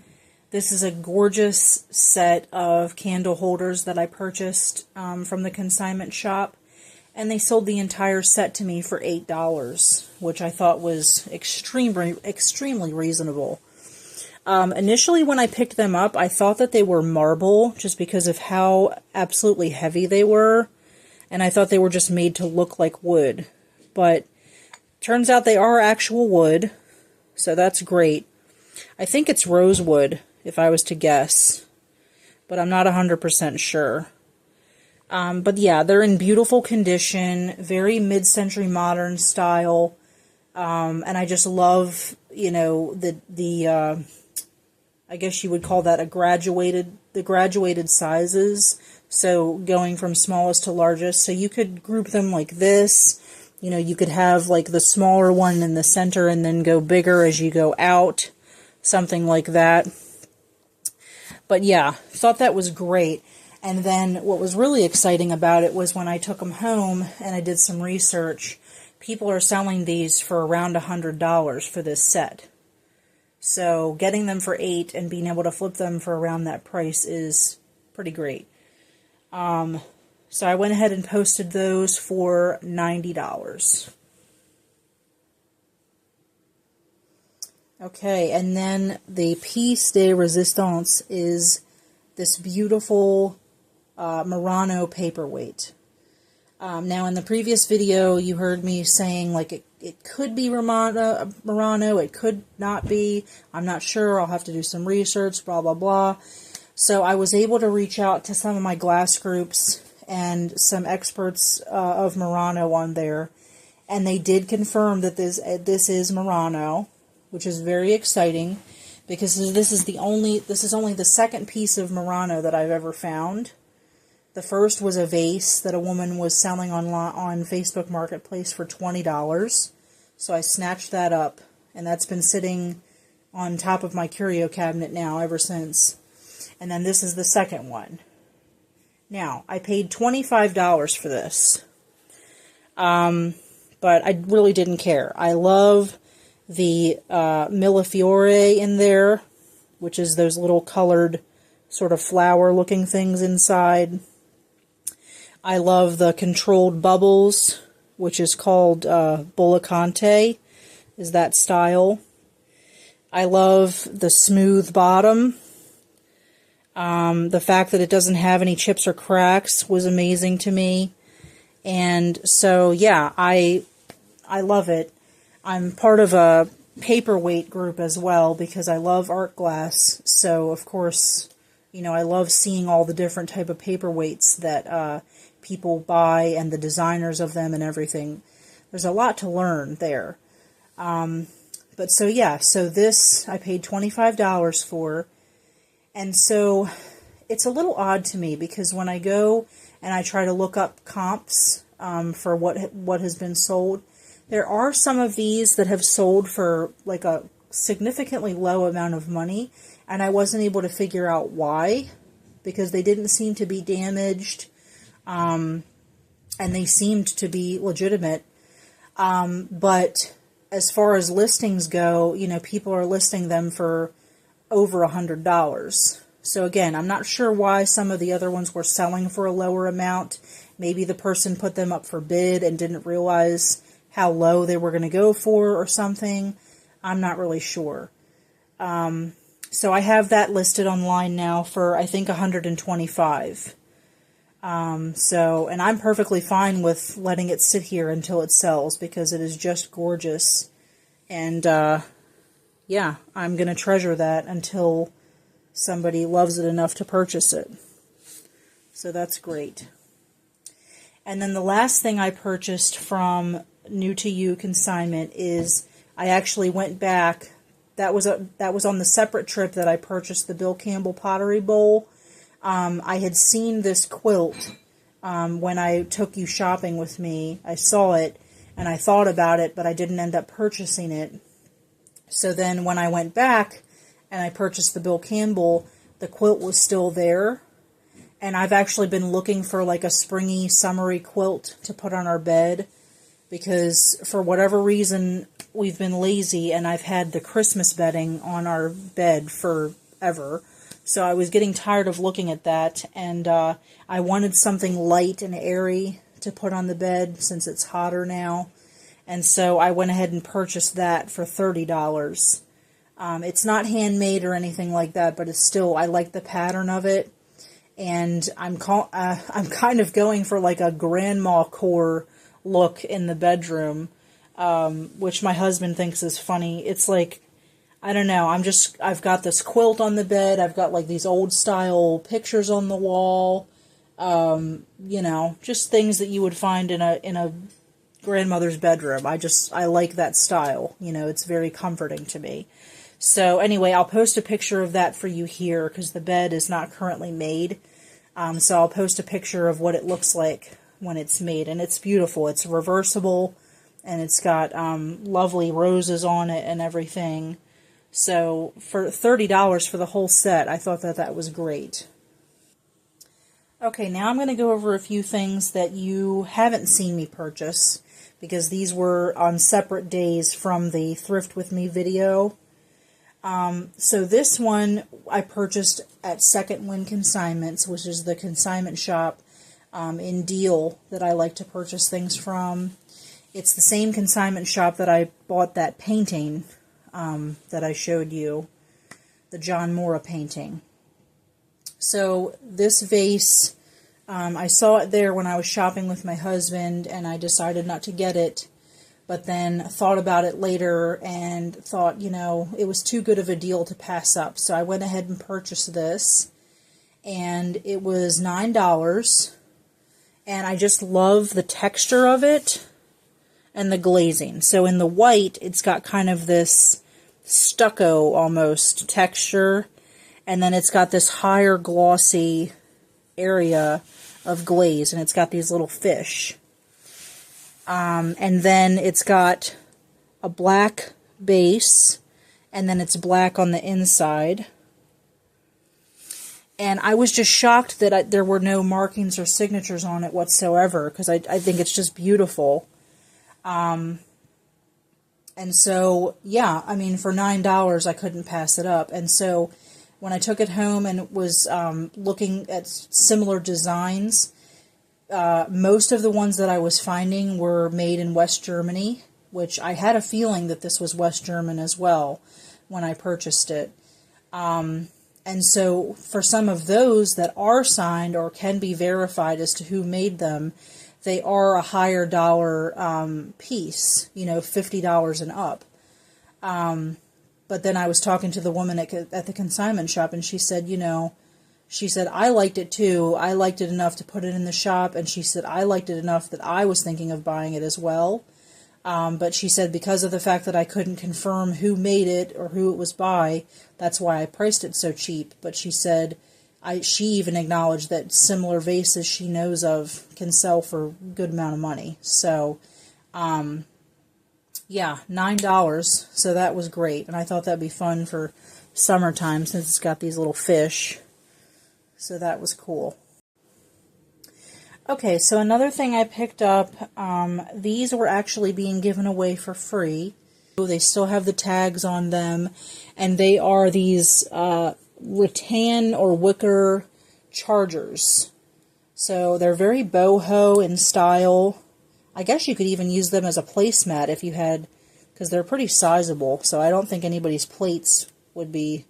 This is a gorgeous set of candle holders that I purchased from the consignment shop. and they sold the entire set to me for $8, which I thought was extremely reasonable. Initially, when I picked them up, I thought that they were marble just because of how absolutely heavy they were, and I thought they were just made to look like wood. But turns out they are actual wood, so that's great. I think it's rosewood, if I was to guess, but I'm not 100% sure. But yeah, they're in beautiful condition, very mid-century modern style, and I just love, you know, I guess you would call that the graduated sizes, so going from smallest to largest, so you could group them like this. You know, you could have like the smaller one in the center and then go bigger as you go out, something like that. But yeah, thought that was great. And then what was really exciting about it was when I took them home and I did some research, people are selling these for around $100 for this set. So getting them for $8 and being able to flip them for around that price is pretty great. So I went ahead and posted those for $90. Okay, and then the piece de resistance is this beautiful Murano paperweight. Now, in the previous video, you heard me saying, like, it could be Murano, it could not be. I'm not sure. I'll have to do some research, blah, blah, blah. So I was able to reach out to some of my glass groups and some experts of Murano on there, and they did confirm that this is Murano, which is very exciting because this is only the second piece of Murano that I've ever found. The first was a vase that a woman was selling on Facebook Marketplace for $20. So I snatched that up, and that's been sitting on top of my curio cabinet now ever since. And then this is the second one. Now, I paid $25 for this, but I really didn't care. I love the Millefiore in there, which is those little colored sort of flower-looking things inside. I love the controlled bubbles, which is called Bullacante, is that style. I love the smooth bottom. The fact that it doesn't have any chips or cracks was amazing to me. And so, yeah, I love it. I'm part of a paperweight group as well because I love art glass. So, of course, you know, I love seeing all the different type of paperweights that people buy and the designers of them and everything. There's a lot to learn there. But so, yeah, so this I paid $25 for. And so it's a little odd to me because when I go and I try to look up comps for what has been sold, there are some of these that have sold for like a significantly low amount of money, and I wasn't able to figure out why, because they didn't seem to be damaged, and they seemed to be legitimate. But as far as listings go, you know, people are listing them for over $100. So again, I'm not sure why some of the other ones were selling for a lower amount. Maybe the person put them up for bid and didn't realize how low they were going to go for or something. I'm not really sure. So I have that listed online now for, I think, $125. And I'm perfectly fine with letting it sit here until it sells because it is just gorgeous. And, yeah, I'm going to treasure that until somebody loves it enough to purchase it. So that's great. And then the last thing I purchased from New to You consignment is I actually went back. That was on the separate trip that I purchased the Bill Campbell pottery bowl. I had seen this quilt when I took you shopping with me. I saw it and I thought about it, but I didn't end up purchasing it. So then when I went back and I purchased the Bill Campbell, the quilt was still there. And I've actually been looking for like a springy, summery quilt to put on our bed because for whatever reason we've been lazy and I've had the Christmas bedding on our bed forever. So I was getting tired of looking at that, and I wanted something light and airy to put on the bed since it's hotter now. And so I went ahead and purchased that for $30. It's not handmade or anything like that, but it's still, I like the pattern of it. And I'm kind of going for like a grandma core look in the bedroom, which my husband thinks is funny. It's like, I don't know, I've got this quilt on the bed, I've got like these old style pictures on the wall, you know, just things that you would find in a grandmother's bedroom. I like that style, you know, it's very comforting to me. So anyway, I'll post a picture of that for you here, because the bed is not currently made, so I'll post a picture of what it looks like when it's made, and it's beautiful. It's reversible, and it's got lovely roses on it and everything. So for $30 for the whole set, I thought that was great. Okay, now I'm going to go over a few things that you haven't seen me purchase, because these were on separate days from the Thrift With Me video. So this one I purchased at Second Wind Consignments, which is the consignment shop in Deal that I like to purchase things from. It's the same consignment shop that I bought that painting that I showed you, the John Mora painting. So this vase, I saw it there when I was shopping with my husband, and I decided not to get it, but then thought about it later and thought, you know, it was too good of a deal to pass up. So I went ahead and purchased this, and it was $9, and I just love the texture of it and the glazing. So in the white, it's got kind of this stucco almost texture, and then it's got this higher glossy area of glaze, and it's got these little fish. And then it's got a black base, and then it's black on the inside. And I was just shocked that there were no markings or signatures on it whatsoever, because I think it's just beautiful. And so, yeah, I mean, for $9, I couldn't pass it up. And so when I took it home and was looking at similar designs, most of the ones that I was finding were made in West Germany, which I had a feeling that this was West German as well when I purchased it. And so for some of those that are signed or can be verified as to who made them, they are a higher dollar piece, you know, $50 and up. But then I was talking to the woman at the consignment shop, and she said, you know, she said, I liked it too. I liked it enough to put it in the shop, and she said, I liked it enough that I was thinking of buying it as well. But she said, because of the fact that I couldn't confirm who made it or who it was by, that's why I priced it so cheap. But she said, she even acknowledged that similar vases she knows of can sell for a good amount of money. So, yeah, $9. So that was great. And I thought that'd be fun for summertime since it's got these little fish. So that was cool. Okay, so another thing I picked up, these were actually being given away for free. They still have the tags on them, and they are these rattan or wicker chargers. So they're very boho in style. I guess you could even use them as a placemat if you had, because they're pretty sizable, so I don't think anybody's plates would be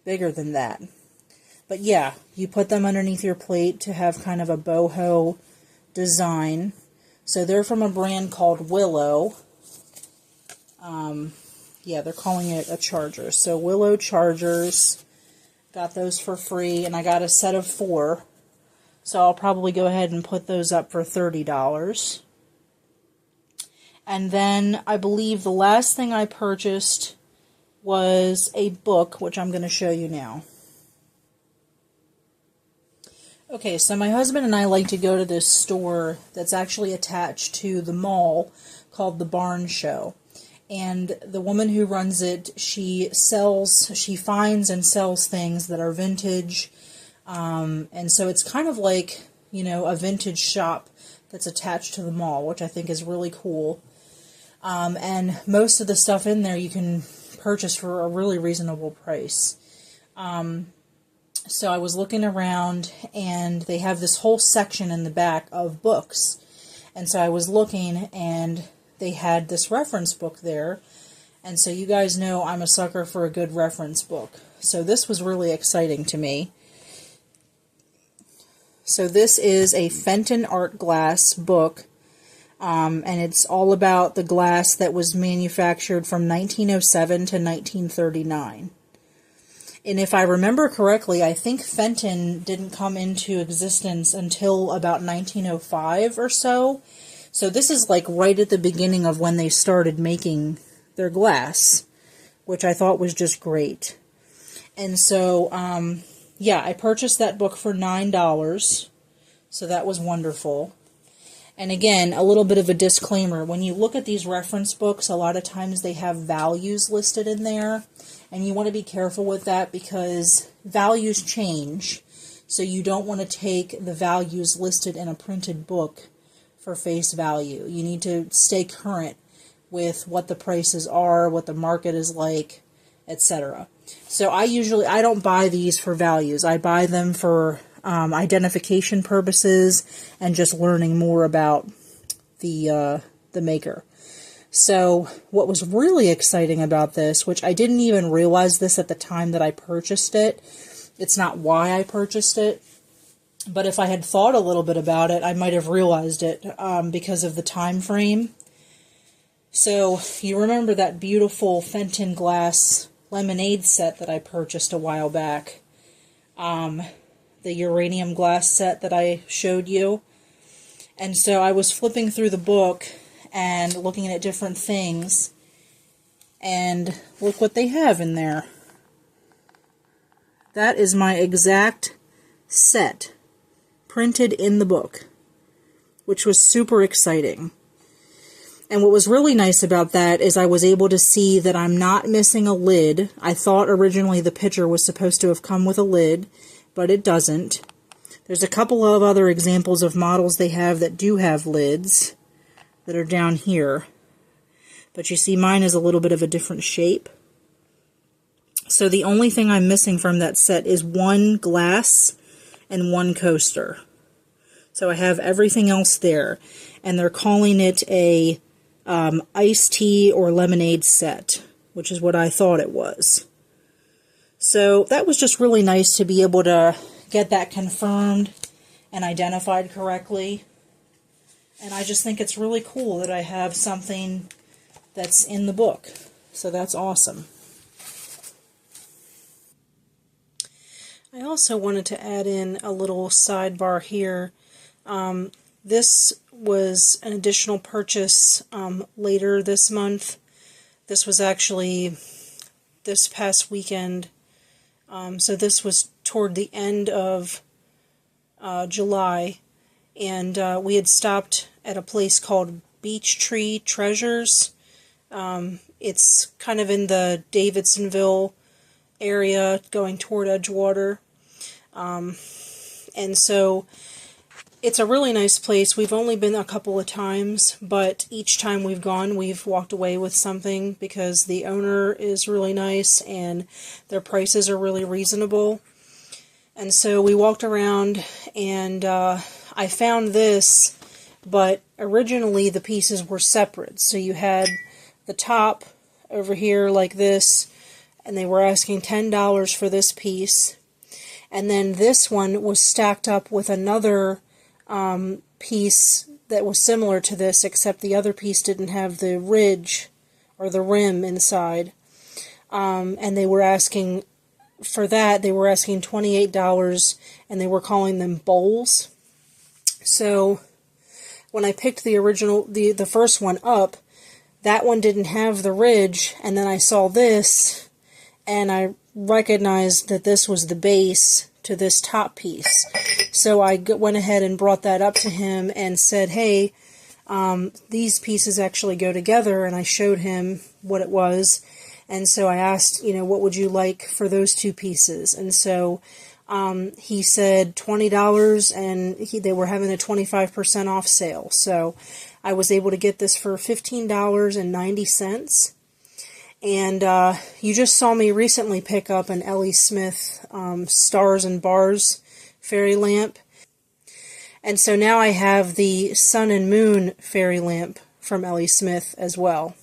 bigger than that. But yeah, you put them underneath your plate to have kind of a boho design. So they're from a brand called Willow. Yeah, they're calling it a charger. So Willow chargers, got those for free, and I got a set of 4. So I'll probably go ahead and put those up for $30. And then I believe the last thing I purchased was a book, which I'm going to show you now. Okay, so my husband and I like to go to this store that's actually attached to the mall called the Barn Show. And the woman who runs it, she finds and sells things that are vintage. And so it's kind of like, you know, a vintage shop that's attached to the mall, which I think is really cool. And most of the stuff in there you can purchase for a really reasonable price. So I was looking around, and they have this whole section in the back of books. And so I was looking, and they had this reference book there. And so you guys know I'm a sucker for a good reference book. So this was really exciting to me. So this is a Fenton art glass book, and it's all about the glass that was manufactured from 1907 to 1939. And if I remember correctly, I think Fenton didn't come into existence until about 1905 or so. So this is like right at the beginning of when they started making their glass, which I thought was just great. And so, yeah, I purchased that book for $9, so that was wonderful. And again, a little bit of a disclaimer. When you look at these reference books, a lot of times they have values listed in there, and you want to be careful with that because values change. So you don't want to take the values listed in a printed book for face value. You need to stay current with what the prices are, what the market is like, etc. So I don't buy these for values. I buy them for identification purposes and just learning more about the maker. So what was really exciting about this, which I didn't even realize this at the time that I purchased it, it's not why I purchased it, but if I had thought a little bit about it, I might have realized it because of the time frame. So you remember that beautiful Fenton glass lemonade set that I purchased a while back, the uranium glass set that I showed you. And so I was flipping through the book and looking at different things, and look what they have in there. That is my exact set printed in the book, which was super exciting. And what was really nice about that is I was able to see that I'm not missing a lid. I thought originally the picture was supposed to have come with a lid, but it doesn't. There's a couple of other examples of models they have that do have lids that are down here. But you see mine is a little bit of a different shape. So the only thing I'm missing from that set is one glass and one coaster. So I have everything else there. And they're calling it a iced tea or lemonade set, which is what I thought it was. So that was just really nice to be able to get that confirmed and identified correctly. And I just think it's really cool that I have something that's in the book. So that's awesome. I also wanted to add in a little sidebar here. This was an additional purchase later this month. This was actually this past weekend. So this was toward the end of July. And we had stopped at a place called Beech Tree Treasures. It's kind of in the Davidsonville area going toward Edgewater. And so it's a really nice place. We've only been a couple of times, but each time we've gone, we've walked away with something because the owner is really nice and their prices are really reasonable. And so we walked around and I found this, but originally the pieces were separate. So you had the top over here like this, and they were asking $10 for this piece. And then this one was stacked up with another piece that was similar to this, except the other piece didn't have the ridge or the rim inside. And they were asking, for that, they were asking $28, and they were calling them bowls. So when I picked the original, the first one up, that one didn't have the ridge, and then I saw this, and I recognized that this was the base to this top piece. So I went ahead and brought that up to him and said, hey, these pieces actually go together, and I showed him what it was. And so I asked, what would you like for those two pieces? And so he said $20, and they were having a 25% off sale. So I was able to get this for $15.90. And you just saw me recently pick up an Ellie Smith Stars and Bars fairy lamp. And so now I have the Sun and Moon fairy lamp from Ellie Smith as well.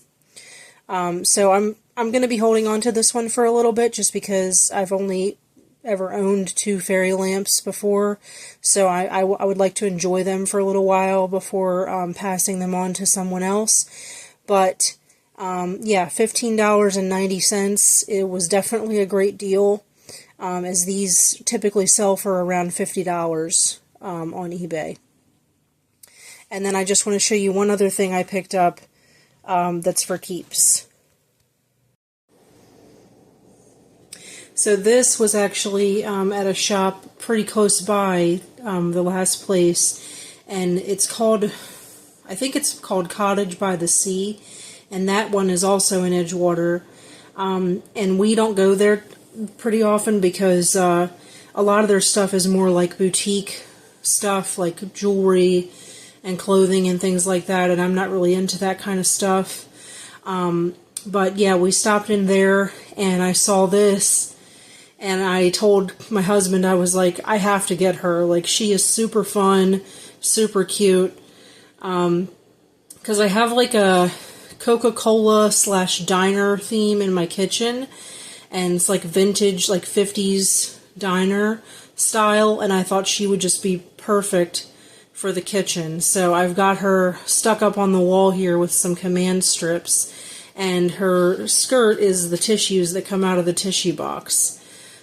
So I'm going to be holding on to this one for a little bit just because I've only ever owned 2 fairy lamps before, so I would like to enjoy them for a little while before passing them on to someone else. But yeah, $15.90, it was definitely a great deal, as these typically sell for around $50 on eBay. And then I just want to show you one other thing I picked up that's for keeps. So this was actually at a shop pretty close by, the last place, and it's called, I think it's called Cottage by the Sea, and that one is also in Edgewater, and we don't go there pretty often because a lot of their stuff is more like boutique stuff, like jewelry and clothing and things like that, and I'm not really into that kind of stuff. But yeah, we stopped in there, and I saw this, and I told my husband, I was like, I have to get her. Like, she is super fun, super cute. Because I have like a Coca-Cola / diner theme in my kitchen. And it's like vintage, like 50s diner style. And I thought she would just be perfect for the kitchen. So I've got her stuck up on the wall here with some command strips. And her skirt is the tissues that come out of the tissue box.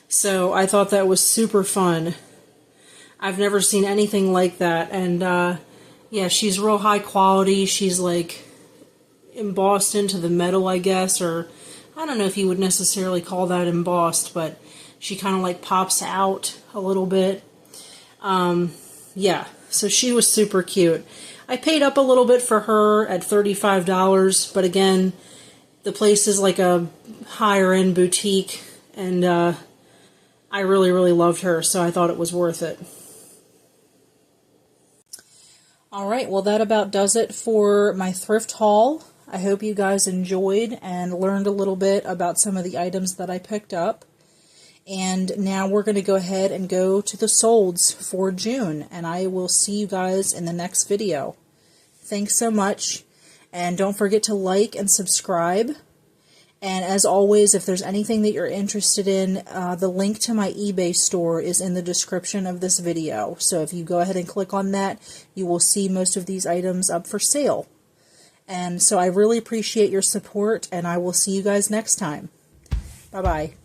So I thought that was super fun. I've never seen anything like that. And yeah, she's real high quality. She's like embossed into the metal, I guess. Or I don't know if you would necessarily call that embossed, but she kind of like pops out a little bit. Yeah, so she was super cute. I paid up a little bit for her at $35, but again, the place is like a higher end boutique, and I really, really loved her, so I thought it was worth it. Alright, well that about does it for my thrift haul. I hope you guys enjoyed and learned a little bit about some of the items that I picked up. And now we're going to go ahead and go to the solds for June, and I will see you guys in the next video. Thanks so much, and don't forget to like and subscribe. And as always, if there's anything that you're interested in, the link to my eBay store is in the description of this video. So if you go ahead and click on that, you will see most of these items up for sale. And so I really appreciate your support, and I will see you guys next time. Bye-bye.